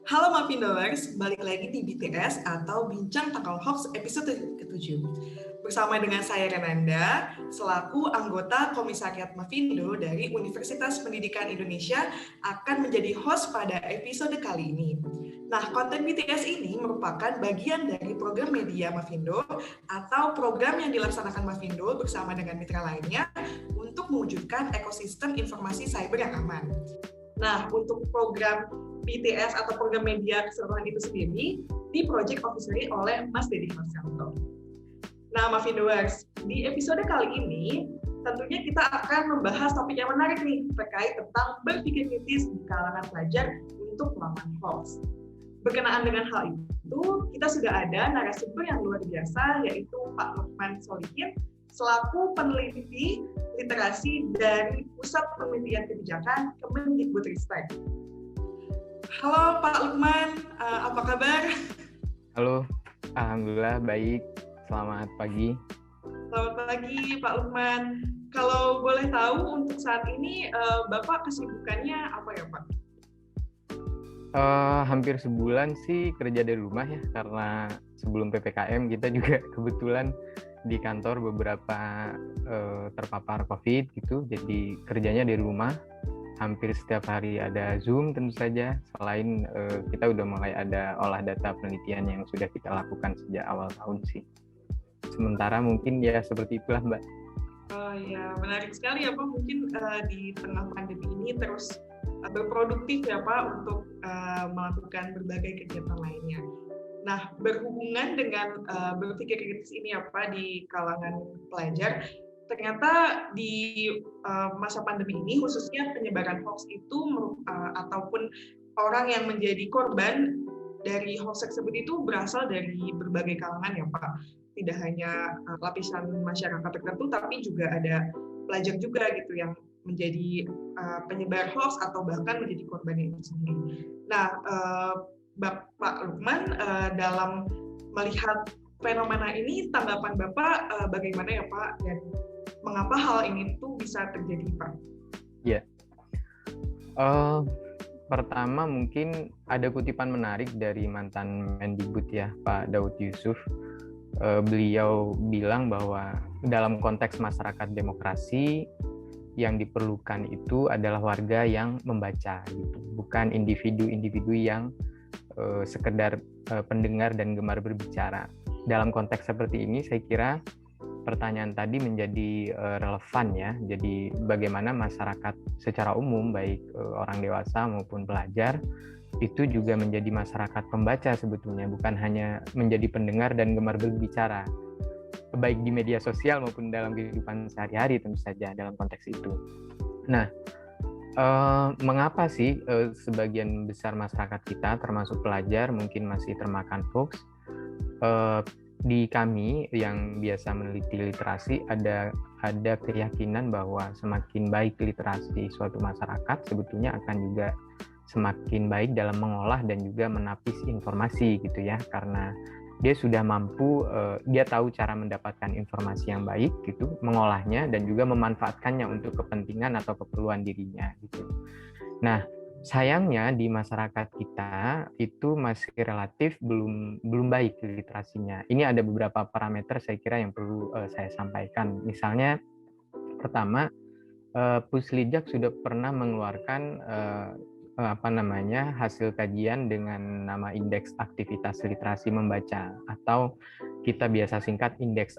Halo Mapindowers, balik lagi di BTS atau Bincang Tentang Hoax episode ke-7. Bersama dengan saya Renanda, selaku anggota Komisariat Mafindo dari Universitas Pendidikan Indonesia akan menjadi host pada episode kali ini. Nah, konten BTS ini merupakan bagian dari program media Mafindo atau program yang dilaksanakan Mafindo bersama dengan mitra lainnya untuk mewujudkan ekosistem informasi cyber yang aman. Nah, untuk program BTS atau program media keseluruhan itu sendiri di Project Officery oleh Mas Deddy Marsianto. Nah, Mafindoers, di episode kali ini tentunya kita akan membahas topik yang menarik nih terkait tentang berpikir kritis di kalangan pelajar untuk melawan hoax. Berkenaan dengan hal itu, kita sudah ada narasumber yang luar biasa, yaitu Pak Lukman Solihin, selaku peneliti literasi dari Pusat Penelitian Kebijakan Kemendikbudristek. Halo Pak Lukman, apa kabar? Halo, alhamdulillah baik. Selamat pagi. Selamat pagi Pak Lukman. Kalau boleh tahu untuk saat ini Bapak kesibukannya apa ya Pak? Hampir sebulan sih kerja dari rumah ya, karena sebelum PPKM kita juga kebetulan di kantor beberapa terpapar COVID gitu, jadi kerjanya dari rumah. Hampir setiap hari ada Zoom tentu saja, selain kita udah mulai ada olah data penelitian yang sudah kita lakukan sejak awal tahun sih. Sementara mungkin ya seperti itulah Mbak. Oh ya, menarik sekali ya Pak, mungkin di tengah pandemi ini terus berproduktif ya Pak untuk melakukan berbagai kegiatan lainnya. Nah, berhubungan dengan berpikir kritis ini ya Pak di kalangan pelajar, ternyata di masa pandemi ini khususnya penyebaran hoax itu ataupun orang yang menjadi korban dari hoax tersebut itu berasal dari berbagai kalangan ya Pak. Tidak hanya lapisan masyarakat tertentu, tapi juga ada pelajar juga gitu yang menjadi penyebar hoax atau bahkan menjadi korbannya itu sendiri. Nah, Bapak Lukman, dalam melihat fenomena ini, tanggapan Bapak bagaimana ya Pak, dan mengapa hal ini tuh bisa terjadi Pak? Ya, pertama mungkin ada kutipan menarik dari mantan Mendikbud ya, Pak Daud Yusuf. Beliau bilang bahwa dalam konteks masyarakat demokrasi yang diperlukan itu adalah warga yang membaca gitu, bukan individu-individu yang sekedar pendengar dan gemar berbicara. Dalam konteks seperti ini saya kira pertanyaan tadi menjadi relevan ya. Jadi bagaimana masyarakat secara umum, baik orang dewasa maupun pelajar, itu juga menjadi masyarakat pembaca sebetulnya, bukan hanya menjadi pendengar dan gemar berbicara, baik di media sosial maupun dalam kehidupan sehari-hari tentu saja dalam konteks itu. Nah, mengapa sih sebagian besar masyarakat kita, termasuk pelajar, mungkin masih termakan hoax? Di kami yang biasa meneliti literasi ada keyakinan bahwa semakin baik literasi suatu masyarakat sebetulnya akan juga semakin baik dalam mengolah dan juga menapis informasi gitu ya, karena dia sudah mampu, dia tahu cara mendapatkan informasi yang baik gitu, mengolahnya dan juga memanfaatkannya untuk kepentingan atau keperluan dirinya gitu. Nah, sayangnya di masyarakat kita itu masih relatif belum baik literasinya. Ini ada beberapa parameter saya kira yang perlu saya sampaikan. Misalnya pertama, Puslijak sudah pernah mengeluarkan hasil kajian dengan nama Indeks Aktivitas Literasi Membaca, atau kita biasa singkat Indeks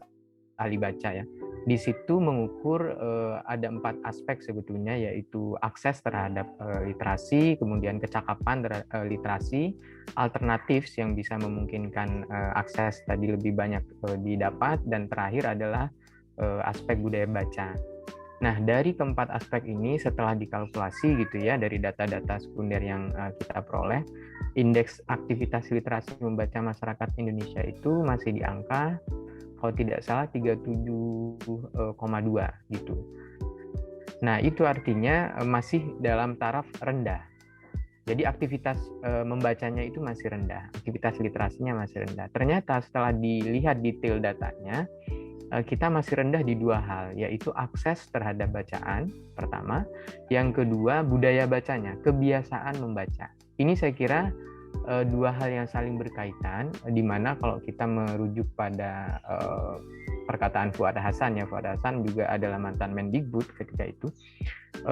Ahli Baca ya. Di situ mengukur ada 4 aspek sebetulnya, yaitu akses terhadap literasi, kemudian kecakapan literasi, alternatif yang bisa memungkinkan akses tadi lebih banyak didapat, dan terakhir adalah aspek budaya baca. Nah, dari keempat aspek ini setelah dikalkulasi gitu ya dari data-data sekunder yang kita peroleh, indeks aktivitas literasi membaca masyarakat Indonesia itu masih di angka, kalau tidak salah 37,2 gitu. Nah, itu artinya masih dalam taraf rendah. Jadi aktivitas membacanya itu masih rendah, aktivitas literasinya masih rendah. Ternyata setelah dilihat detail datanya, kita masih rendah di 2 hal, yaitu akses terhadap bacaan, pertama. Yang kedua, budaya bacanya, kebiasaan membaca. Ini saya kira dua hal yang saling berkaitan, di mana kalau kita merujuk pada perkataan Fuad Hasan juga adalah mantan Mendikbud ketika itu,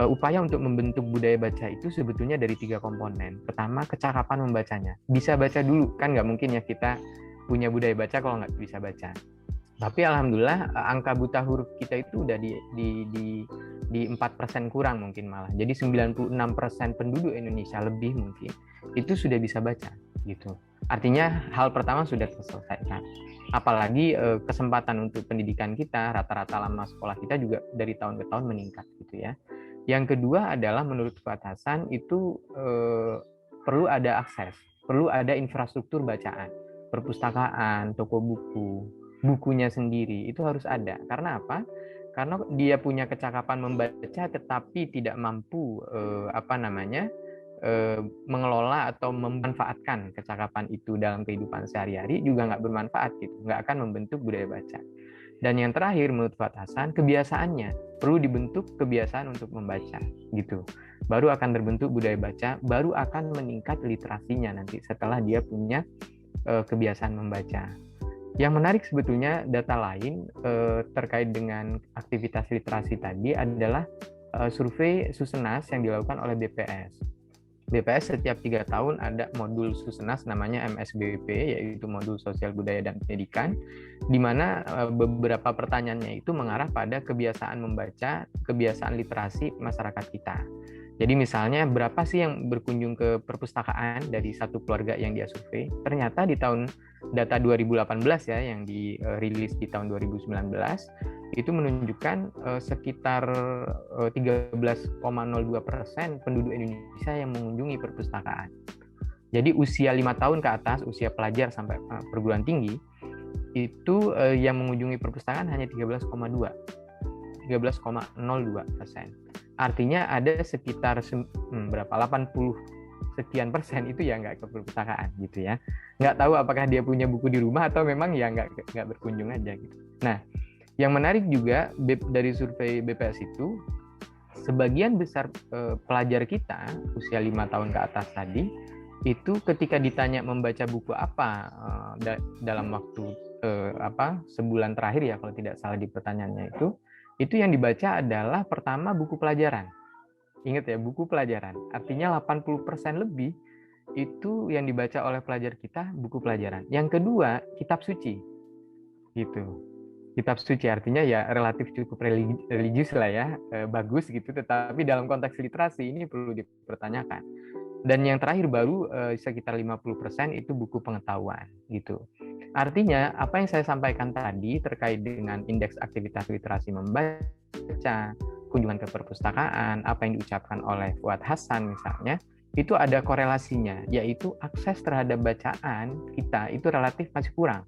upaya untuk membentuk budaya baca itu sebetulnya dari 3 komponen. Pertama, kecakapan membacanya. Bisa baca dulu, kan nggak mungkin ya kita punya budaya baca kalau nggak bisa baca. Tapi alhamdulillah angka buta huruf kita itu udah di 4% kurang mungkin malah. Jadi 96% penduduk Indonesia lebih mungkin itu sudah bisa baca gitu. Artinya hal pertama sudah terselesaikan. Apalagi kesempatan untuk pendidikan kita, rata-rata lama sekolah kita juga dari tahun ke tahun meningkat gitu ya. Yang kedua adalah menurut Fuad Hasan itu perlu ada akses, perlu ada infrastruktur bacaan, perpustakaan, toko buku, bukunya sendiri itu harus ada. Karena apa? Karena dia punya kecakapan membaca tetapi tidak mampu mengelola atau memanfaatkan kecakapan itu dalam kehidupan sehari-hari juga nggak bermanfaat gitu, nggak akan membentuk budaya baca. Dan yang terakhir menurut Fuad Hasan, kebiasaannya perlu dibentuk kebiasaan untuk membaca gitu. Baru akan terbentuk budaya baca, baru akan meningkat literasinya nanti setelah dia punya kebiasaan membaca. Yang menarik sebetulnya data lain terkait dengan aktivitas literasi tadi adalah survei Susenas yang dilakukan oleh BPS. BPS setiap 3 tahun ada modul Susenas namanya MSBP, yaitu modul Sosial Budaya dan Pendidikan, di mana beberapa pertanyaannya itu mengarah pada kebiasaan membaca, kebiasaan literasi masyarakat kita. Jadi misalnya berapa sih yang berkunjung ke perpustakaan dari satu keluarga yang dia survei? Ternyata di tahun data 2018 ya yang dirilis di tahun 2019 itu menunjukkan sekitar 13,02% penduduk Indonesia yang mengunjungi perpustakaan. Jadi usia 5 tahun ke atas, usia pelajar sampai perguruan tinggi itu yang mengunjungi perpustakaan hanya 13,02%. Artinya ada sekitar 80 sekian persen itu ya nggak ke perpustakaan gitu ya. Nggak tahu apakah dia punya buku di rumah atau memang ya nggak berkunjung aja gitu. Nah, yang menarik juga dari survei BPS itu, sebagian besar pelajar kita usia 5 tahun ke atas tadi itu ketika ditanya membaca buku apa dalam waktu sebulan terakhir ya kalau tidak salah di pertanyaannya itu yang dibaca adalah pertama buku pelajaran. Ingat ya, buku pelajaran. Artinya 80% lebih itu yang dibaca oleh pelajar kita buku pelajaran. Yang kedua, kitab suci. Gitu. Kitab suci artinya ya relatif cukup religius lah ya, bagus gitu, tetapi dalam konteks literasi ini perlu dipertanyakan. Dan yang terakhir baru sekitar 50% itu buku pengetahuan gitu. Artinya apa yang saya sampaikan tadi terkait dengan indeks aktivitas literasi membaca, kunjungan ke perpustakaan, apa yang diucapkan oleh Fuad Hasan misalnya, itu ada korelasinya, yaitu akses terhadap bacaan kita itu relatif masih kurang.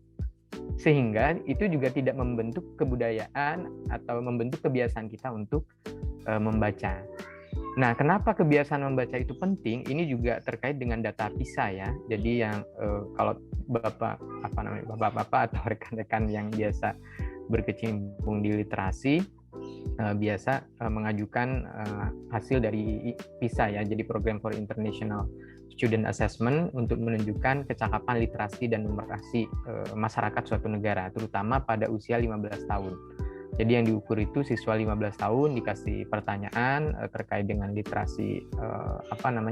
Sehingga itu juga tidak membentuk kebudayaan atau membentuk kebiasaan kita untuk membaca. Nah, kenapa kebiasaan membaca itu penting? Ini juga terkait dengan data PISA ya. Jadi yang kalau bapak-bapak atau rekan-rekan yang biasa berkecimpung di literasi biasa mengajukan hasil dari PISA ya. Jadi Program for International Student Assessment untuk menunjukkan kecakapan literasi dan numerasi masyarakat suatu negara, terutama pada usia 15 tahun. Jadi yang diukur itu siswa 15 tahun dikasih pertanyaan terkait dengan literasi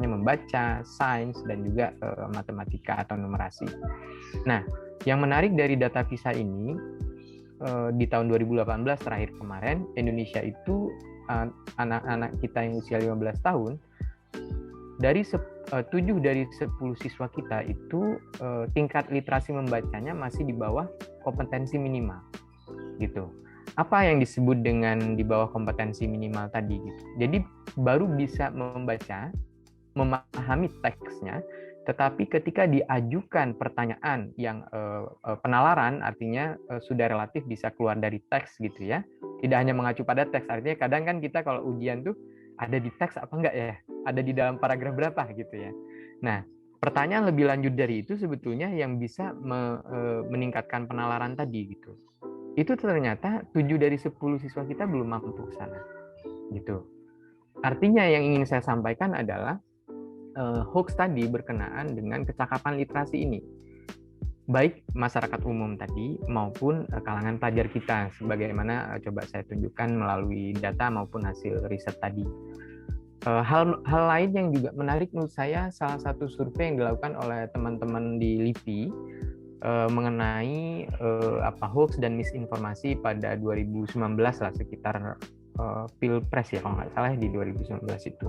membaca, sains dan juga matematika atau numerasi. Nah, yang menarik dari data PISA ini di tahun 2018 terakhir kemarin, Indonesia itu anak-anak kita yang usia 15 tahun dari 7 dari 10 siswa kita itu tingkat literasi membacanya masih di bawah kompetensi minimal gitu. Apa yang disebut dengan di bawah kompetensi minimal tadi gitu. Jadi baru bisa membaca, memahami teksnya, tetapi ketika diajukan pertanyaan yang penalaran, artinya sudah relatif bisa keluar dari teks gitu ya. Tidak hanya mengacu pada teks, artinya kadang kan kita kalau ujian tuh ada di teks apa enggak ya? Ada di dalam paragraf berapa gitu ya. Nah, pertanyaan lebih lanjut dari itu sebetulnya yang bisa meningkatkan penalaran tadi gitu. Itu ternyata 7 dari 10 siswa kita belum mampu ke sana. Gitu. Artinya yang ingin saya sampaikan adalah hoax tadi berkenaan dengan kecakapan literasi ini, baik masyarakat umum tadi maupun kalangan pelajar kita, sebagaimana coba saya tunjukkan melalui data maupun hasil riset tadi. Hal lain yang juga menarik menurut saya, salah satu survei yang dilakukan oleh teman-teman di LIPI mengenai hoax dan misinformasi pada 2019 lah, sekitar Pilpres ya kalau nggak salah di 2019 itu.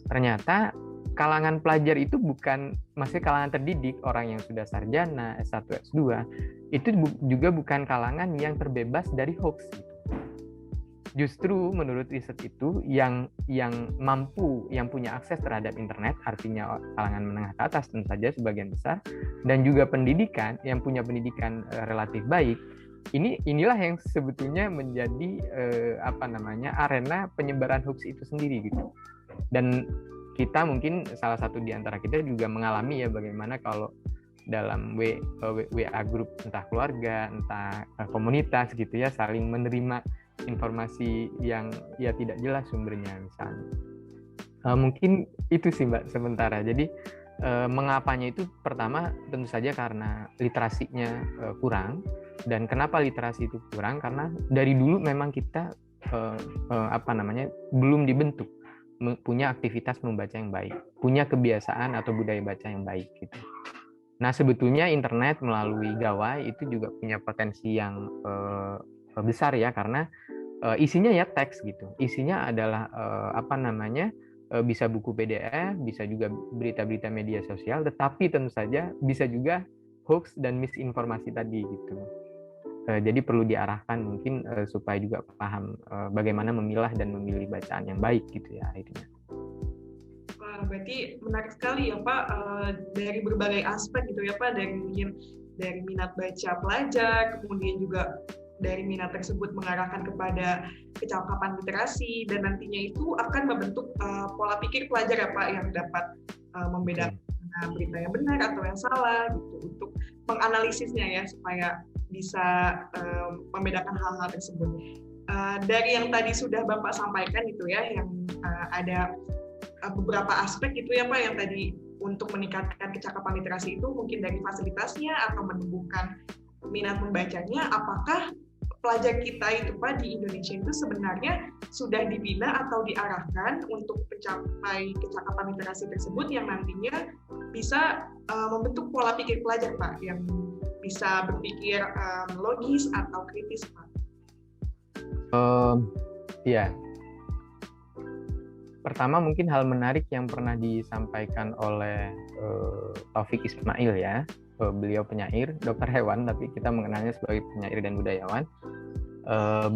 Ternyata kalangan pelajar itu bukan, maksudnya kalangan terdidik, orang yang sudah sarjana, S1, S2, itu juga bukan kalangan yang terbebas dari hoax. Justru menurut riset itu yang mampu, yang punya akses terhadap internet, artinya kalangan menengah ke atas tentu saja sebagian besar, dan juga pendidikan, yang punya pendidikan relatif baik, inilah yang sebetulnya menjadi arena penyebaran hoax itu sendiri gitu. Dan kita mungkin salah satu di antara kita juga mengalami ya, bagaimana kalau dalam WA grup, entah keluarga, entah komunitas gitu ya, saling menerima informasi yang ya tidak jelas sumbernya misalnya. Mungkin itu sih Mbak sementara. Jadi mengapanya itu pertama tentu saja karena literasinya kurang. Dan kenapa literasi itu kurang? Karena dari dulu memang kita belum dibentuk punya aktivitas membaca yang baik, punya kebiasaan atau budaya baca yang baik gitu. Nah, sebetulnya internet melalui gawai itu juga punya potensi yang besar ya, karena isinya ya teks gitu. Isinya adalah bisa buku PDF, bisa juga berita-berita media sosial, tetapi tentu saja bisa juga hoax dan misinformasi tadi gitu. Jadi perlu diarahkan mungkin supaya juga paham bagaimana memilah dan memilih bacaan yang baik gitu ya akhirnya. Wah, berarti menarik sekali ya Pak, dari berbagai aspek gitu ya Pak, dari minat baca pelajar, kemudian juga dari minat tersebut mengarahkan kepada kecakapan literasi, dan nantinya itu akan membentuk pola pikir pelajar ya Pak, yang dapat membedakan berita yang benar atau yang salah gitu, untuk menganalisisnya ya, supaya bisa membedakan hal-hal tersebut. Dari yang tadi sudah Bapak sampaikan gitu ya, yang ada beberapa aspek gitu ya Pak, yang tadi untuk meningkatkan kecakapan literasi itu mungkin dari fasilitasnya atau menumbuhkan minat membacanya. Apakah pelajar kita itu Pak di Indonesia itu sebenarnya sudah dibina atau diarahkan untuk mencapai kecakapan literasi tersebut yang nantinya bisa membentuk pola pikir pelajar Pak, yang bisa berpikir logis atau kritis Pak? Ya. Pertama mungkin hal menarik yang pernah disampaikan oleh Taufik Ismail ya, beliau penyair, dokter hewan, tapi kita mengenalnya sebagai penyair dan budayawan.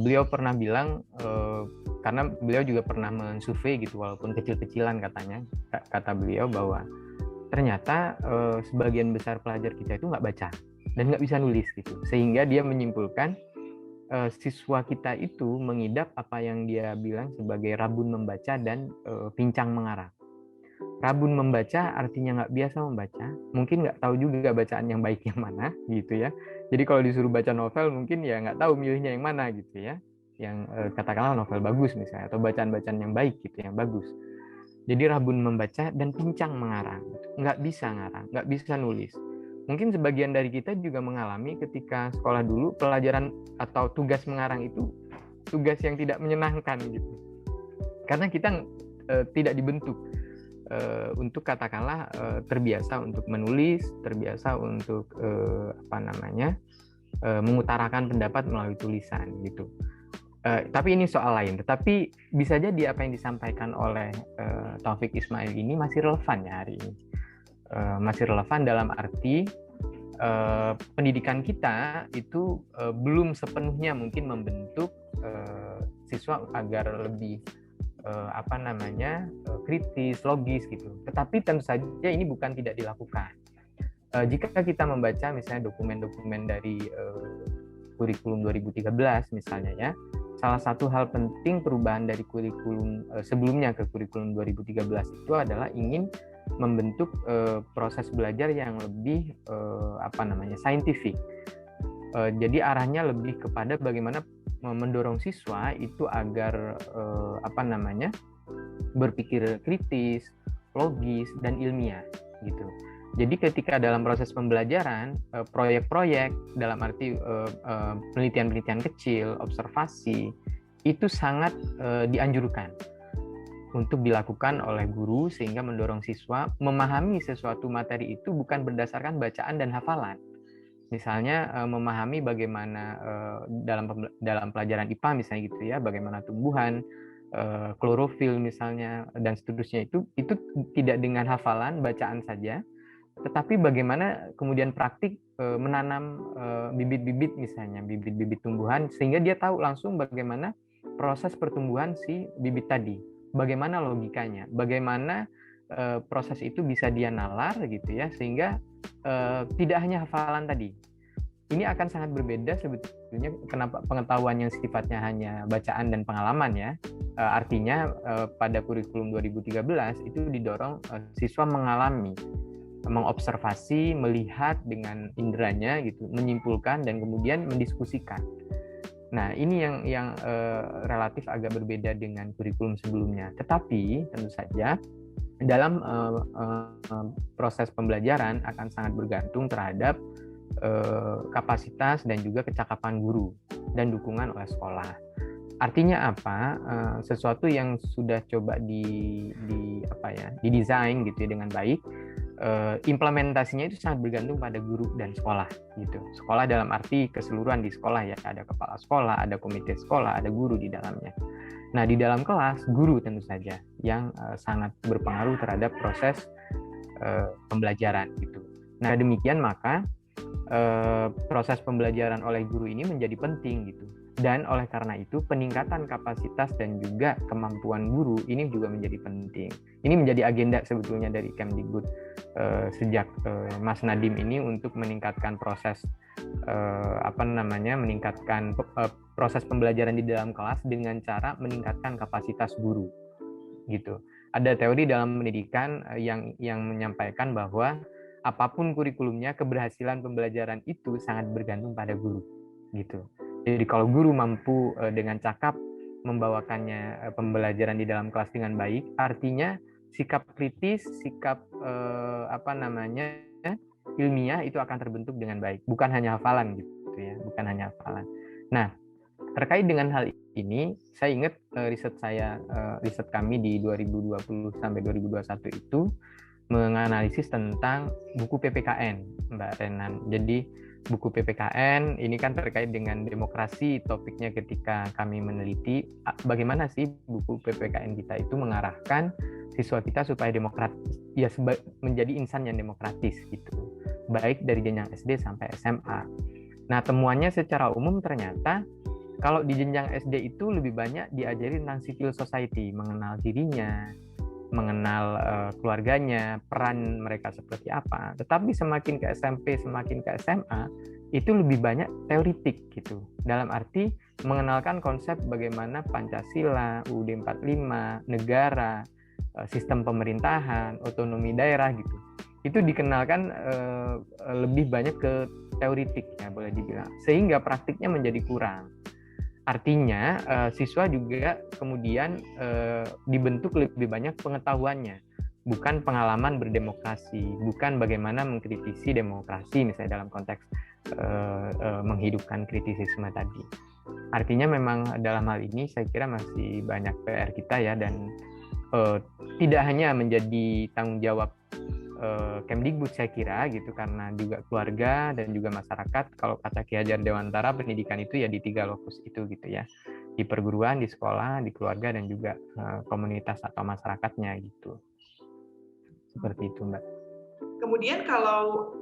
Beliau pernah bilang, karena beliau juga pernah mensurvei gitu, walaupun kecil-kecilan katanya, kata beliau bahwa ternyata sebagian besar pelajar kita itu nggak baca dan nggak bisa nulis gitu, sehingga dia menyimpulkan siswa kita itu mengidap apa yang dia bilang sebagai rabun membaca dan pincang mengarang. Rabun membaca artinya nggak biasa membaca, mungkin nggak tahu juga bacaan yang baik yang mana gitu ya. Jadi kalau disuruh baca novel mungkin ya nggak tahu milihnya yang mana gitu ya, yang katakanlah novel bagus misalnya, atau bacaan-bacaan yang baik gitu, yang bagus. Jadi rabun membaca dan pincang mengarang, nggak bisa ngarang, nggak bisa nulis. Mungkin sebagian dari kita juga mengalami ketika sekolah dulu, pelajaran atau tugas mengarang itu tugas yang tidak menyenangkan gitu, karena kita tidak dibentuk untuk katakanlah terbiasa untuk menulis, terbiasa untuk mengutarakan pendapat melalui tulisan gitu. Tapi ini soal lain. Tetapi bisa jadi apa yang disampaikan oleh Taufik Ismail ini masih relevan ya hari ini. Masih relevan dalam arti pendidikan kita itu belum sepenuhnya mungkin membentuk siswa agar lebih kritis, logis gitu. Tetapi tentu saja ini bukan tidak dilakukan. Jika kita membaca misalnya dokumen-dokumen dari kurikulum 2013 misalnya ya, salah satu hal penting perubahan dari kurikulum sebelumnya ke kurikulum 2013 itu adalah ingin membentuk proses belajar yang lebih saintifik. Jadi arahnya lebih kepada bagaimana mendorong siswa itu agar berpikir kritis, logis, dan ilmiah gitu. Jadi ketika dalam proses pembelajaran, proyek-proyek dalam arti penelitian-penelitian kecil, observasi, itu sangat dianjurkan untuk dilakukan oleh guru sehingga mendorong siswa memahami sesuatu materi itu bukan berdasarkan bacaan dan hafalan. Misalnya memahami bagaimana dalam pelajaran IPA misalnya gitu ya, bagaimana tumbuhan, klorofil misalnya dan seterusnya itu tidak dengan hafalan bacaan saja, tetapi bagaimana kemudian praktik menanam bibit-bibit misalnya, bibit-bibit tumbuhan sehingga dia tahu langsung bagaimana proses pertumbuhan si bibit tadi, bagaimana logikanya, bagaimana proses itu bisa dia nalar gitu ya, sehingga tidak hanya hafalan tadi. Ini akan sangat berbeda sebetulnya kenapa pengetahuan yang sifatnya hanya bacaan dan pengalaman ya. Artinya pada kurikulum 2013 itu didorong siswa mengalami, mengobservasi, melihat dengan inderanya gitu, menyimpulkan dan kemudian mendiskusikan. Nah, ini yang relatif agak berbeda dengan kurikulum sebelumnya. Tetapi tentu saja dalam proses pembelajaran akan sangat bergantung terhadap kapasitas dan juga kecakapan guru dan dukungan oleh sekolah. Artinya apa? Sesuatu yang sudah coba didesain gitu ya dengan baik, implementasinya itu sangat bergantung pada guru dan sekolah gitu. Sekolah dalam arti keseluruhan di sekolah ya, ada kepala sekolah, ada komite sekolah, ada guru di dalamnya. Nah, di dalam kelas guru tentu saja yang sangat berpengaruh terhadap proses pembelajaran gitu. Nah, demikian maka proses pembelajaran oleh guru ini menjadi penting gitu. Dan oleh karena itu peningkatan kapasitas dan juga kemampuan guru ini juga menjadi penting. Ini menjadi agenda sebetulnya dari Kemdikbud sejak Mas Nadiem ini untuk meningkatkan proses meningkatkan proses pembelajaran di dalam kelas dengan cara meningkatkan kapasitas guru gitu. Ada teori dalam pendidikan yang menyampaikan bahwa apapun kurikulumnya, keberhasilan pembelajaran itu sangat bergantung pada guru gitu. Jadi kalau guru mampu dengan cakap membawakannya pembelajaran di dalam kelas dengan baik, artinya sikap kritis, sikap ilmiah itu akan terbentuk dengan baik, bukan hanya hafalan gitu ya, bukan hanya hafalan. Nah, terkait dengan hal ini, saya ingat riset kami di 2020 sampai 2021 itu menganalisis tentang buku PPKN, Mbak Renan. Jadi buku PPKN ini kan terkait dengan demokrasi, topiknya ketika kami meneliti bagaimana sih buku PPKN kita itu mengarahkan siswa kita supaya demokratis, ya menjadi insan yang demokratis gitu, baik dari jenjang SD sampai SMA. Nah, temuannya secara umum ternyata kalau di jenjang SD itu lebih banyak diajari tentang civil society, mengenal dirinya, mengenal keluarganya, peran mereka seperti apa. Tetapi semakin ke SMP, semakin ke SMA, itu lebih banyak teoritik gitu. Dalam arti mengenalkan konsep bagaimana Pancasila, UUD 45, negara, sistem pemerintahan, otonomi daerah gitu. Itu dikenalkan lebih banyak ke teoritik ya boleh dibilang. Sehingga praktiknya menjadi kurang. Artinya siswa juga kemudian dibentuk lebih banyak pengetahuannya, bukan pengalaman berdemokrasi, bukan bagaimana mengkritisi demokrasi misalnya dalam konteks menghidupkan kritisisme tadi. Artinya memang dalam hal ini saya kira masih banyak PR kita ya, dan tidak hanya menjadi tanggung jawab Kemdikbud saya kira gitu, karena juga keluarga dan juga masyarakat. Kalau kata Ki Hajar Dewantara, pendidikan itu ya di 3 lokus itu gitu ya, di perguruan, di sekolah, di keluarga, dan juga komunitas atau masyarakatnya gitu. Seperti itu, Mbak. Kemudian kalau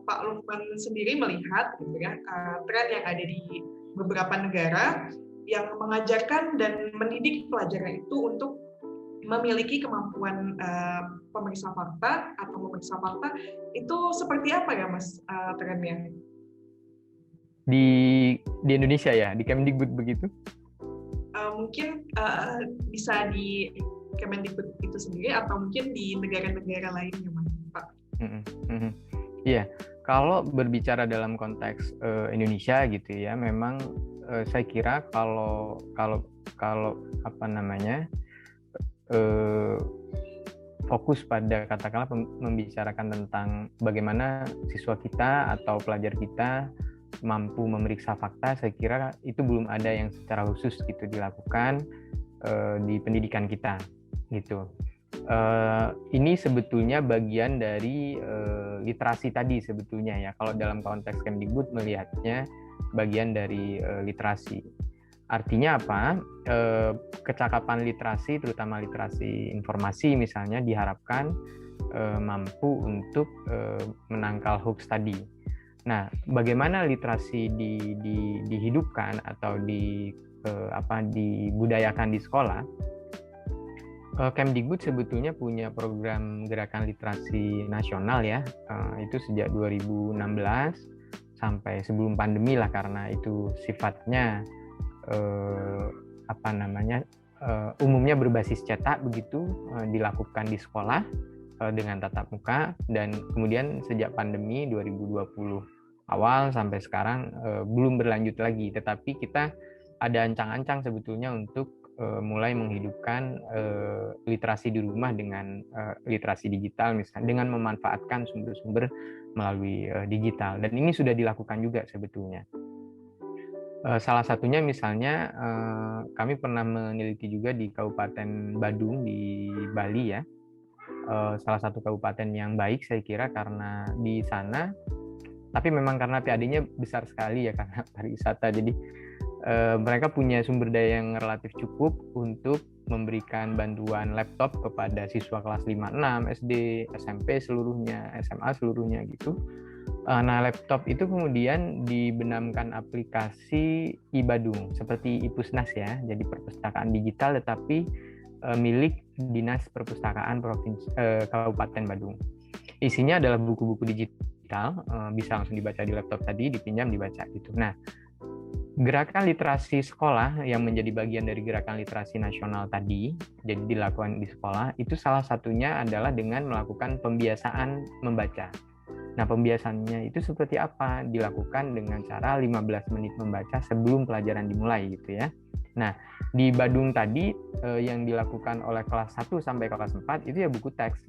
Pak Lukman sendiri melihat gitu ya, tren yang ada di beberapa negara yang mengajarkan dan mendidik pelajarnya itu untuk memiliki kemampuan pemeriksa fakta atau memeriksa fakta, itu seperti apa ya Mas trennya? Di Indonesia ya, di Kemdikbud begitu? Mungkin bisa di Kemendikbud itu sendiri atau mungkin di negara-negara lainnya, Mas Pak. Iya, kalau berbicara dalam konteks Indonesia gitu ya, memang saya kira kalau fokus pada katakanlah membicarakan tentang bagaimana siswa kita atau pelajar kita mampu memeriksa fakta, saya kira itu belum ada yang secara khusus gitu dilakukan di pendidikan kita gitu. Ini sebetulnya bagian dari literasi tadi sebetulnya ya. Kalau dalam konteks Kemdikbud melihatnya bagian dari literasi. Artinya apa? Kecakapan literasi, terutama literasi informasi misalnya, diharapkan mampu untuk menangkal hoax tadi. Nah, bagaimana literasi dihidupkan atau dibudayakan di sekolah? Kemdikbud sebetulnya punya program gerakan literasi nasional ya, itu sejak 2016 sampai sebelum pandemi lah, karena itu sifatnya umumnya berbasis cetak begitu, dilakukan di sekolah dengan tatap muka, dan kemudian sejak pandemi 2020 awal sampai sekarang belum berlanjut lagi, tetapi kita ada ancang-ancang sebetulnya untuk mulai menghidupkan literasi di rumah dengan literasi digital misalnya, dengan memanfaatkan sumber-sumber melalui digital, dan ini sudah dilakukan juga sebetulnya. Salah satunya misalnya kami pernah meneliti juga di Kabupaten Badung di Bali ya, salah satu kabupaten yang baik saya kira karena di sana, tapi memang karena PAD-nya besar sekali ya karena pariwisata, jadi mereka punya sumber daya yang relatif cukup untuk memberikan bantuan laptop kepada siswa kelas 5, 6, SD, SMP seluruhnya, SMA seluruhnya gitu. Nah, laptop itu kemudian dibenamkan aplikasi iBadung seperti iPusnas ya, jadi perpustakaan digital tetapi milik Dinas Perpustakaan Provinsi Kabupaten Badung. Isinya adalah buku-buku digital, bisa langsung dibaca di laptop tadi, dipinjam dibaca gitu. Nah, gerakan literasi sekolah yang menjadi bagian dari gerakan literasi nasional tadi, jadi dilakukan di sekolah, itu salah satunya adalah dengan melakukan pembiasaan membaca. Nah, pembiasaannya itu seperti apa? Dilakukan dengan cara 15 menit membaca sebelum pelajaran dimulai gitu ya. Nah, di Badung tadi yang dilakukan oleh kelas 1 sampai kelas 4 itu ya buku teks,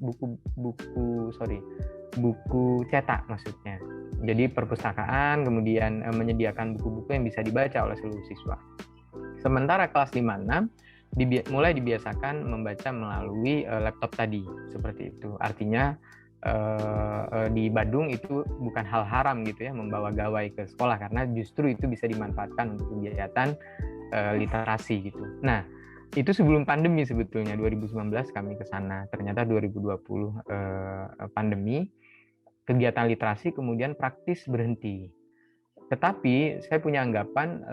buku cetak maksudnya. Jadi perpustakaan kemudian menyediakan buku-buku yang bisa dibaca oleh seluruh siswa. Sementara kelas 5-6 mulai dibiasakan membaca melalui laptop tadi, seperti itu. Artinya di Badung itu bukan hal haram gitu ya membawa gawai ke sekolah, karena justru itu bisa dimanfaatkan untuk kegiatan literasi gitu. Nah, itu sebelum pandemi sebetulnya, 2019 kami ke sana. Ternyata 2020 pandemi, kegiatan literasi kemudian praktis berhenti. Tetapi saya punya anggapan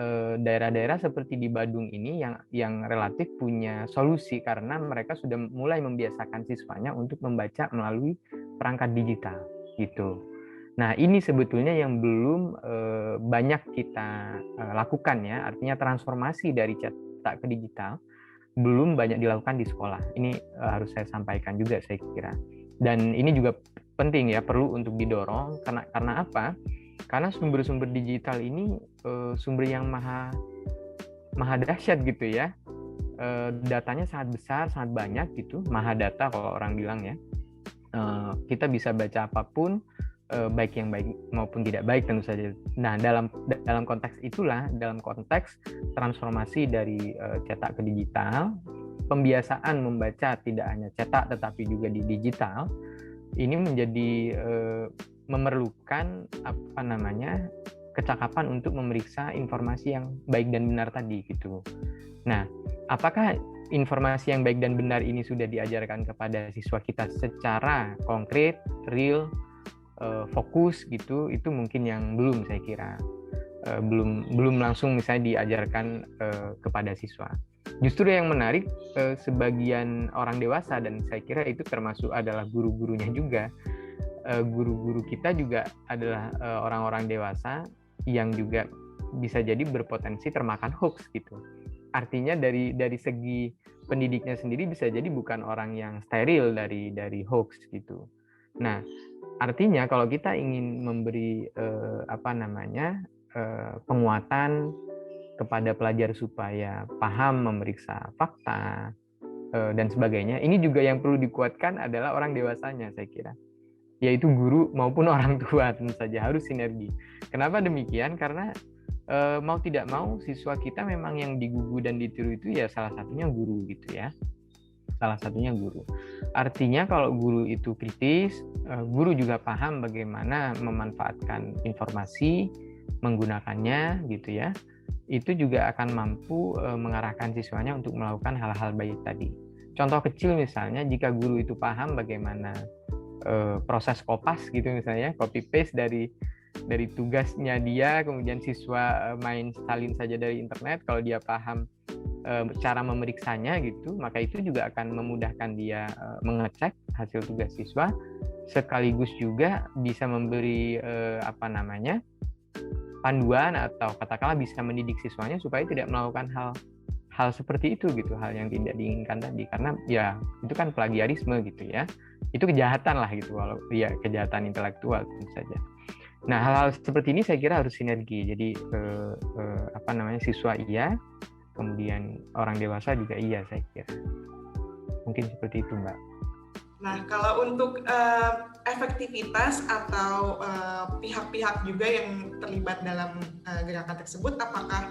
daerah-daerah seperti di Badung ini yang relatif punya solusi karena mereka sudah mulai membiasakan siswanya untuk membaca melalui perangkat digital gitu. Nah, ini sebetulnya yang belum banyak kita lakukan ya, artinya transformasi dari cetak ke digital belum banyak dilakukan di sekolah. Ini harus saya sampaikan juga saya kira. Dan ini juga penting ya, perlu untuk didorong karena apa? Karena sumber-sumber digital ini sumber yang maha dahsyat gitu ya. Datanya sangat besar, sangat banyak gitu, maha data kalau orang bilang ya. Kita bisa baca apapun, baik yang baik maupun tidak baik tentu saja. Nah, dalam konteks itulah, dalam konteks transformasi dari cetak ke digital, pembiasaan membaca tidak hanya cetak tetapi juga di digital, ini menjadi memerlukan kecakapan untuk memeriksa informasi yang baik dan benar tadi gitu. Nah, apakah informasi yang baik dan benar ini sudah diajarkan kepada siswa kita secara konkret, real, fokus gitu? Itu mungkin yang belum saya kira, belum langsung misalnya diajarkan kepada siswa. Justru yang menarik, sebagian orang dewasa, dan saya kira itu termasuk adalah guru-gurunya juga, guru-guru kita juga adalah orang-orang dewasa yang juga bisa jadi berpotensi termakan hoax gitu. Artinya dari segi pendidiknya sendiri bisa jadi bukan orang yang steril dari hoax gitu. Nah, artinya kalau kita ingin memberi penguatan kepada pelajar supaya paham memeriksa fakta, dan sebagainya. Ini juga yang perlu dikuatkan adalah orang dewasanya, saya kira, yaitu guru maupun orang tua. Tentu saja harus sinergi. Kenapa demikian? Karena mau tidak mau siswa kita memang yang digugu dan ditiru itu ya salah satunya guru gitu ya. Salah satunya guru. Artinya kalau guru itu kritis, guru juga paham bagaimana memanfaatkan informasi, menggunakannya gitu ya. Itu juga akan mampu mengarahkan siswanya untuk melakukan hal-hal baik tadi. Contoh kecil misalnya, jika guru itu paham bagaimana proses kopas gitu misalnya, copy paste dari tugasnya dia, kemudian siswa main salin saja dari internet, kalau dia paham cara memeriksanya gitu, maka itu juga akan memudahkan dia mengecek hasil tugas siswa, sekaligus juga bisa memberi panduan atau katakanlah bisa mendidik siswanya supaya tidak melakukan hal seperti itu gitu, hal yang tidak diinginkan tadi, karena ya itu kan plagiarisme gitu ya, itu kejahatan lah gitu, walau ya kejahatan intelektual tentu saja. Nah, hal-hal seperti ini saya kira harus sinergi, jadi siswa iya, kemudian orang dewasa juga iya, saya kira. Mungkin seperti itu, Mbak. Nah, kalau untuk efektivitas atau pihak-pihak juga yang terlibat dalam gerakan tersebut, apakah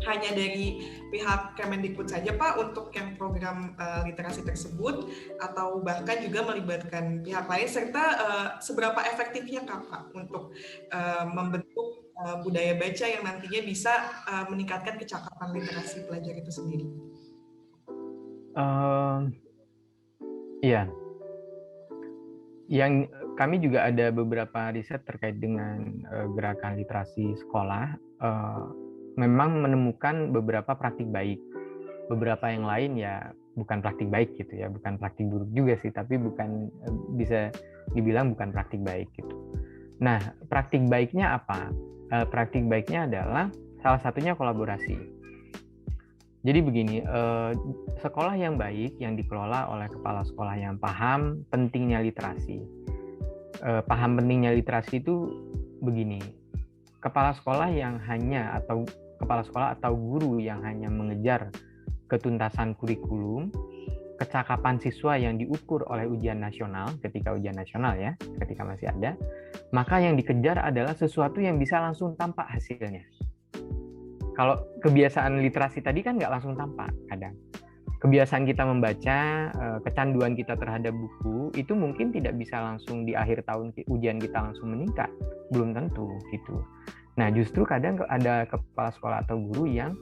hanya dari pihak Kemendikbud saja, Pak, untuk yang program literasi tersebut, atau bahkan juga melibatkan pihak lain, serta seberapa efektifnya Pak untuk membentuk budaya baca yang nantinya bisa meningkatkan kecakapan literasi pelajar itu sendiri? Iya, yang kami juga ada beberapa riset terkait dengan gerakan literasi sekolah, memang menemukan beberapa praktik baik, beberapa yang lain ya bukan praktik baik gitu ya, bukan praktik buruk juga sih, tapi bukan, bisa dibilang bukan praktik baik gitu. Nah, praktik baiknya apa? Praktik baiknya adalah salah satunya kolaborasi. Jadi begini, sekolah yang baik yang dikelola oleh kepala sekolah yang paham pentingnya literasi. Paham pentingnya literasi itu begini, kepala sekolah atau guru yang hanya mengejar ketuntasan kurikulum, kecakapan siswa yang diukur oleh ujian nasional, ketika ujian nasional ya, ketika masih ada, maka yang dikejar adalah sesuatu yang bisa langsung tampak hasilnya. Kalau kebiasaan literasi tadi kan nggak langsung tampak kadang. Kebiasaan kita membaca, kecanduan kita terhadap buku, itu mungkin tidak bisa langsung di akhir tahun ujian kita langsung meningkat. Belum tentu gitu. Nah, justru kadang ada kepala sekolah atau guru yang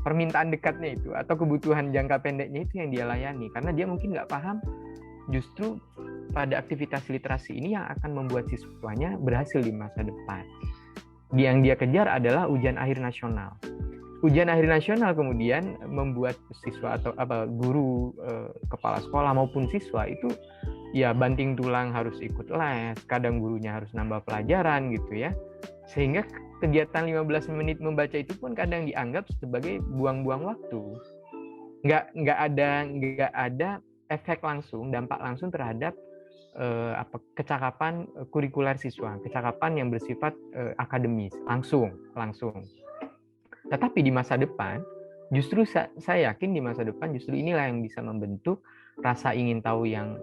permintaan dekatnya itu atau kebutuhan jangka pendeknya itu yang dia layani, karena dia mungkin nggak paham justru pada aktivitas literasi ini yang akan membuat siswanya berhasil di masa depan. Yang dia kejar adalah ujian akhir nasional. Ujian akhir nasional kemudian membuat siswa atau guru, kepala sekolah maupun siswa itu ya banting tulang, harus ikut les, kadang gurunya harus nambah pelajaran gitu ya, sehingga kegiatan 15 menit membaca itu pun kadang dianggap sebagai buang-buang waktu. Nggak ada efek langsung, dampak langsung terhadap kecakapan kurikuler siswa, kecakapan yang bersifat akademis langsung. Tetapi di masa depan, justru saya yakin di masa depan justru inilah yang bisa membentuk rasa ingin tahu yang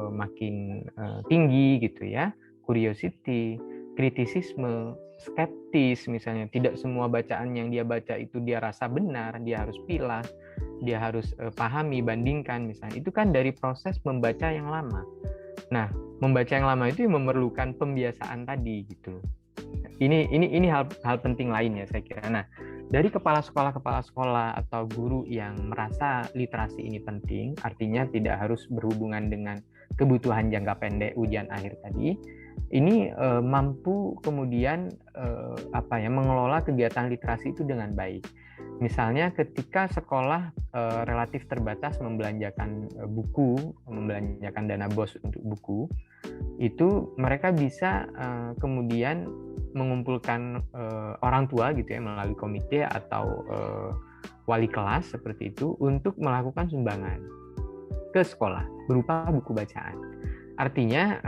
makin tinggi gitu ya, curiosity, kritisisme, skeptis misalnya. Tidak semua bacaan yang dia baca itu dia rasa benar, dia harus pilah, dia harus pahami, bandingkan misalnya. Itu kan dari proses membaca yang lama. Nah, membaca yang lama itu memerlukan pembiasaan tadi gitu. Ini hal penting lainnya saya kira. Nah, dari kepala sekolah atau guru yang merasa literasi ini penting, artinya tidak harus berhubungan dengan kebutuhan jangka pendek ujian akhir tadi, ini mampu kemudian mengelola kegiatan literasi itu dengan baik. Misalnya ketika sekolah relatif terbatas membelanjakan buku, membelanjakan dana BOS untuk buku, itu mereka bisa kemudian mengumpulkan orang tua gitu ya, melalui komite atau wali kelas seperti itu untuk melakukan sumbangan ke sekolah berupa buku bacaan. Artinya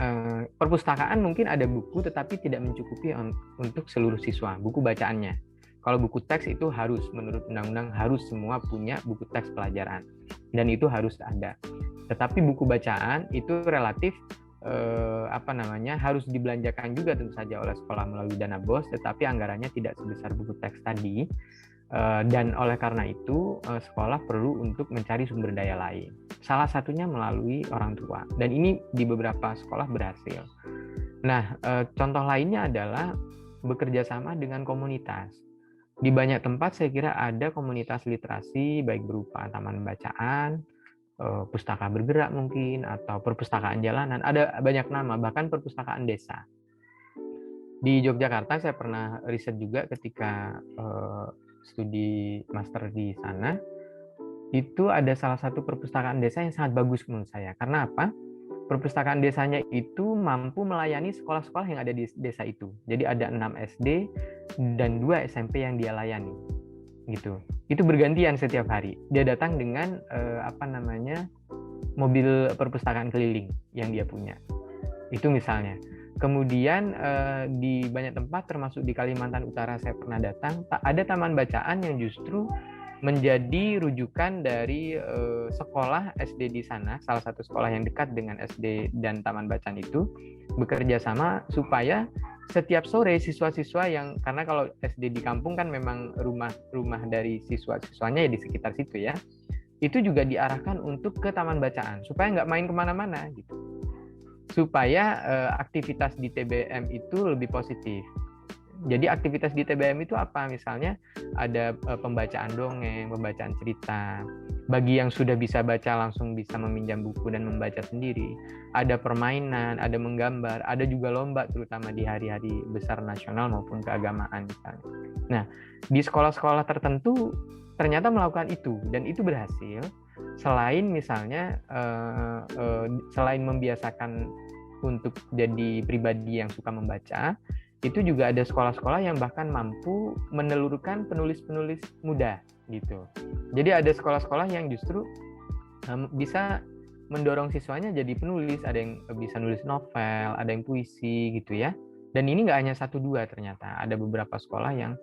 perpustakaan mungkin ada buku tetapi tidak mencukupi untuk seluruh siswa buku bacaannya. Kalau buku teks itu harus, menurut undang-undang harus semua punya buku teks pelajaran, dan itu harus ada. Tetapi buku bacaan itu relatif harus dibelanjakan juga tentu saja oleh sekolah melalui dana BOS, tetapi anggarannya tidak sebesar buku teks tadi. Dan oleh karena itu sekolah perlu untuk mencari sumber daya lain. Salah satunya melalui orang tua. Dan ini di beberapa sekolah berhasil. Nah, contoh lainnya adalah bekerja sama dengan komunitas. Di banyak tempat saya kira ada komunitas literasi, baik berupa taman bacaan, pustaka bergerak mungkin, atau perpustakaan jalanan. Ada banyak nama, bahkan perpustakaan desa. Di Yogyakarta saya pernah riset juga ketika studi master di sana. Itu ada salah satu perpustakaan desa yang sangat bagus menurut saya. Karena apa? Perpustakaan desanya itu mampu melayani sekolah-sekolah yang ada di desa itu. Jadi ada 6 SD dan 2 SMP yang dia layani. Gitu. Itu bergantian setiap hari. Dia datang dengan mobil perpustakaan keliling yang dia punya. Itu misalnya. Kemudian di banyak tempat termasuk di Kalimantan Utara saya pernah datang, ada taman bacaan yang justru menjadi rujukan dari sekolah SD di sana, salah satu sekolah yang dekat dengan SD dan taman bacaan itu, bekerja sama supaya setiap sore siswa-siswa yang, karena kalau SD di kampung kan memang rumah dari siswa-siswanya ya di sekitar situ ya, itu juga diarahkan untuk ke taman bacaan, supaya nggak main kemana-mana gitu. Supaya aktivitas di TBM itu lebih positif. Jadi aktivitas di TBM itu apa? Misalnya ada pembacaan dongeng, pembacaan cerita. Bagi yang sudah bisa baca langsung bisa meminjam buku dan membaca sendiri. Ada permainan, ada menggambar, ada juga lomba terutama di hari-hari besar nasional maupun keagamaan misalnya. Nah, di sekolah-sekolah tertentu ternyata melakukan itu dan itu berhasil. Selain misalnya selain membiasakan untuk jadi pribadi yang suka membaca, itu juga ada sekolah-sekolah yang bahkan mampu menelurkan penulis-penulis muda gitu. Jadi ada sekolah-sekolah yang justru bisa mendorong siswanya jadi penulis, ada yang bisa nulis novel, ada yang puisi gitu ya. Dan ini nggak hanya 1-2 ternyata, ada beberapa sekolah yang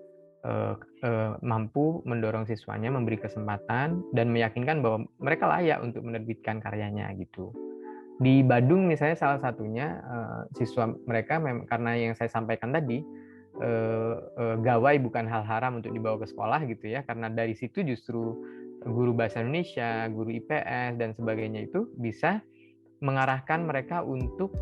mampu mendorong siswanya, memberi kesempatan dan meyakinkan bahwa mereka layak untuk menerbitkan karyanya gitu. Di Badung misalnya salah satunya siswa mereka karena yang saya sampaikan tadi gawai bukan hal haram untuk dibawa ke sekolah gitu ya, karena dari situ justru guru bahasa Indonesia, guru IPS dan sebagainya itu bisa mengarahkan mereka untuk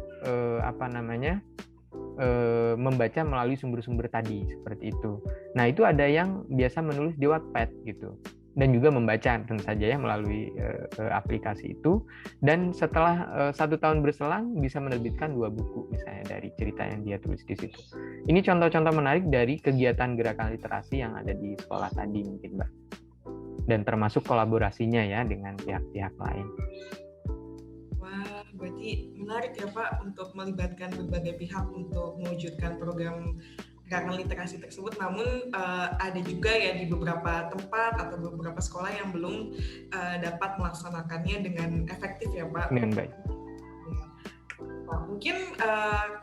membaca melalui sumber-sumber tadi seperti itu. Nah itu ada yang biasa menulis di Wattpad gitu. Dan juga membaca tentu saja ya melalui aplikasi itu, dan setelah 1 tahun berselang bisa menerbitkan 2 buku misalnya dari cerita yang dia tulis di situ. Ini contoh-contoh menarik dari kegiatan gerakan literasi yang ada di sekolah tadi mungkin Mbak, dan termasuk kolaborasinya ya dengan pihak-pihak lain. Wah, berarti menarik ya Pak untuk melibatkan berbagai pihak untuk mewujudkan program gerakan literasi tersebut, namun ada juga ya di beberapa tempat atau beberapa sekolah yang belum dapat melaksanakannya dengan efektif ya Pak. Dengan baik. Nah, mungkin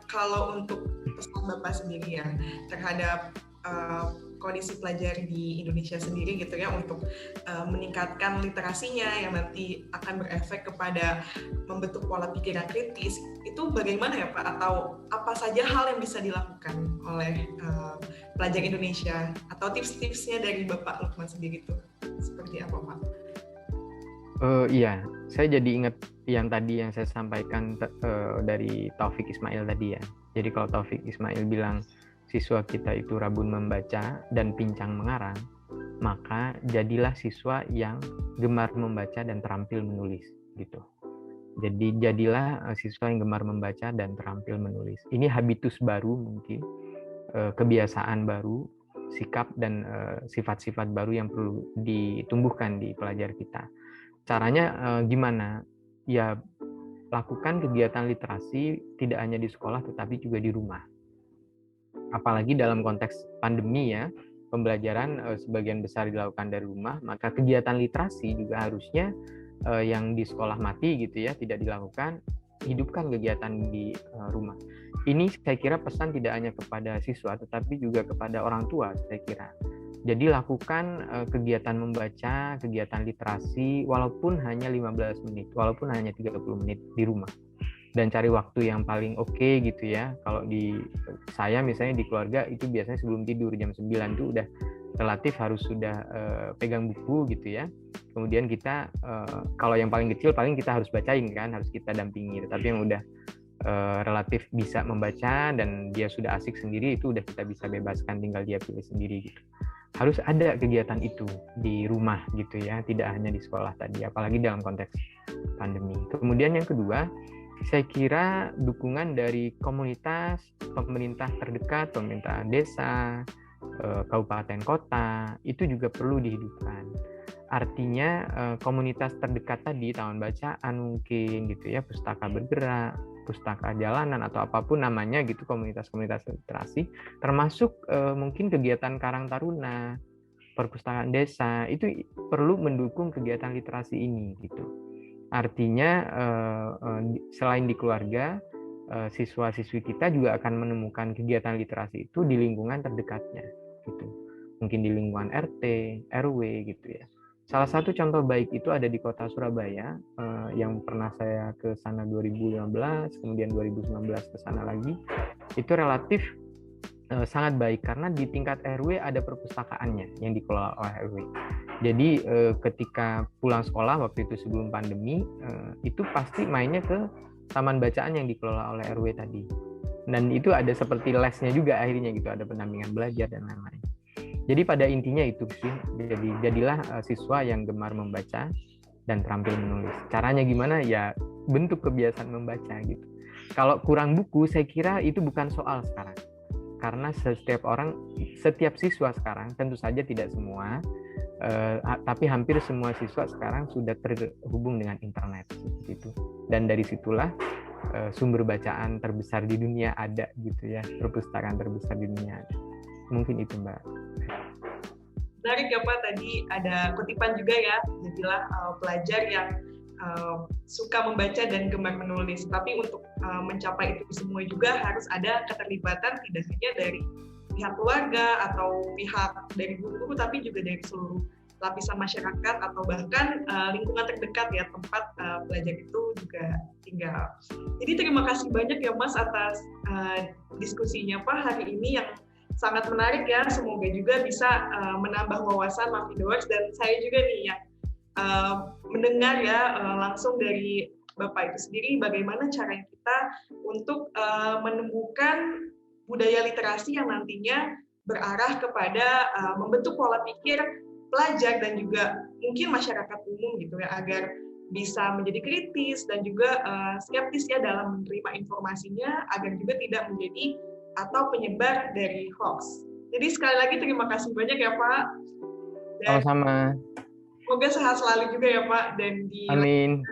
kalau untuk pesan Bapak sendiri ya terhadap kondisi pelajar di Indonesia sendiri gitu ya untuk meningkatkan literasinya yang nanti akan berefek kepada membentuk pola pikiran kritis, itu bagaimana ya Pak? Atau apa saja hal yang bisa dilakukan oleh pelajar Indonesia atau tips-tipsnya dari Bapak Lukman sendiri itu seperti apa Pak? Iya, saya jadi ingat yang tadi yang saya sampaikan dari Taufik Ismail tadi ya. Jadi kalau Taufik Ismail bilang siswa kita itu rabun membaca dan pincang mengarang, maka jadilah siswa yang gemar membaca dan terampil menulis gitu. Jadi jadilah siswa yang gemar membaca dan terampil menulis. Ini habitus baru mungkin, kebiasaan baru, sikap dan sifat-sifat baru yang perlu ditumbuhkan di pelajar kita. Caranya gimana? Ya lakukan kegiatan literasi tidak hanya di sekolah tetapi juga di rumah. Apalagi dalam konteks pandemi ya, pembelajaran sebagian besar dilakukan dari rumah, maka kegiatan literasi juga harusnya yang di sekolah mati gitu ya, tidak dilakukan, hidupkan kegiatan di rumah. Ini saya kira pesan tidak hanya kepada siswa, tetapi juga kepada orang tua saya kira. Jadi lakukan kegiatan membaca, kegiatan literasi, walaupun hanya 15 menit, walaupun hanya 30 menit di rumah. Dan cari waktu yang paling oke gitu ya. Kalau di saya misalnya di keluarga itu biasanya sebelum tidur jam 9 itu udah relatif harus sudah pegang buku gitu ya. Kemudian kita kalau yang paling kecil paling kita harus bacain kan, harus kita dampingi. Tapi yang udah relatif bisa membaca dan dia sudah asik sendiri itu udah kita bisa bebaskan, tinggal dia pilih sendiri gitu. Harus ada kegiatan itu di rumah gitu ya, tidak hanya di sekolah tadi, apalagi dalam konteks pandemi. Kemudian yang kedua, saya kira dukungan dari komunitas, pemerintah terdekat, pemerintah desa, kabupaten kota itu juga perlu dihidupkan. Artinya komunitas terdekat tadi, taman bacaan mungkin gitu ya, pustaka bergerak, pustaka jalanan atau apapun namanya gitu, komunitas-komunitas literasi, termasuk mungkin kegiatan Karang Taruna, perpustakaan desa itu perlu mendukung kegiatan literasi ini gitu. Artinya selain di keluarga, siswa-siswi kita juga akan menemukan kegiatan literasi itu di lingkungan terdekatnya gitu. Mungkin di lingkungan RT, RW gitu ya. Salah satu contoh baik itu ada di kota Surabaya, yang pernah saya ke sana 2015, kemudian 2019 ke sana lagi. Itu relatif sangat baik karena di tingkat RW ada perpustakaannya yang dikelola oleh RW. Jadi ketika pulang sekolah waktu itu sebelum pandemi, itu pasti mainnya ke taman bacaan yang dikelola oleh RW tadi. Dan itu ada seperti lesnya juga akhirnya gitu, ada pendampingan belajar dan lain-lain. Jadi pada intinya itu sih, jadilah siswa yang gemar membaca dan terampil menulis. Caranya gimana? Ya bentuk kebiasaan membaca gitu. Kalau kurang buku, saya kira itu bukan soal sekarang. Karena setiap siswa sekarang, tentu saja tidak semua, tapi hampir semua siswa sekarang sudah terhubung dengan internet seperti itu. Dan dari situlah sumber bacaan terbesar di dunia ada gitu ya, perpustakaan terbesar di dunia ada. Mungkin itu Mbak. Menarik ya Pak, tadi ada kutipan juga ya, jadilah pelajar yang suka membaca dan gemar menulis. Tapi untuk mencapai itu semua juga harus ada keterlibatan tidak hanya dari pihak keluarga atau pihak dari guru, tapi juga dari seluruh lapisan masyarakat atau bahkan lingkungan terdekat ya, tempat pelajar itu juga tinggal. Jadi terima kasih banyak ya Mas atas diskusinya Pak hari ini yang sangat menarik ya. Semoga juga bisa menambah wawasan Mafindo Works, dan saya juga nih yang mendengar ya langsung dari Bapak itu sendiri bagaimana cara kita untuk menemukan budaya literasi yang nantinya berarah kepada membentuk pola pikir pelajar dan juga mungkin masyarakat umum gitu ya, agar bisa menjadi kritis dan juga skeptis ya dalam menerima informasinya, agar juga tidak menjadi atau penyebar dari hoax. Jadi sekali lagi terima kasih banyak ya Pak. Sama-sama. Semoga sehat selalu juga ya Pak, dan di Amin.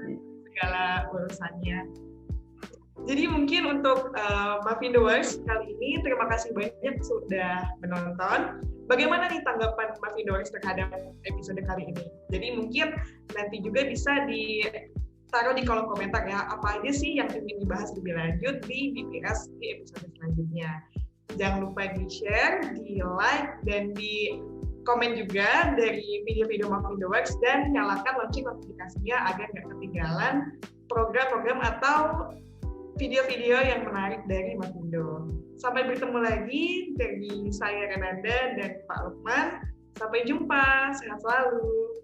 segala urusannya. Jadi mungkin untuk Mafindo Works kali ini terima kasih banyak sudah menonton. Bagaimana nih tanggapan Mafindo Works terhadap episode kali ini? Jadi mungkin nanti juga bisa ditaruh di kolom komentar ya, apa aja sih yang ingin dibahas lebih lanjut di BPS di episode selanjutnya. Jangan lupa di-share, di-like, dan di komen juga dari video-video Mafindo Works, dan nyalakan lonceng notifikasinya agar nggak ketinggalan program-program atau video-video yang menarik dari Mafindo. Sampai bertemu lagi dari saya Renanda dan Pak Lukman. Sampai jumpa, sehat selalu.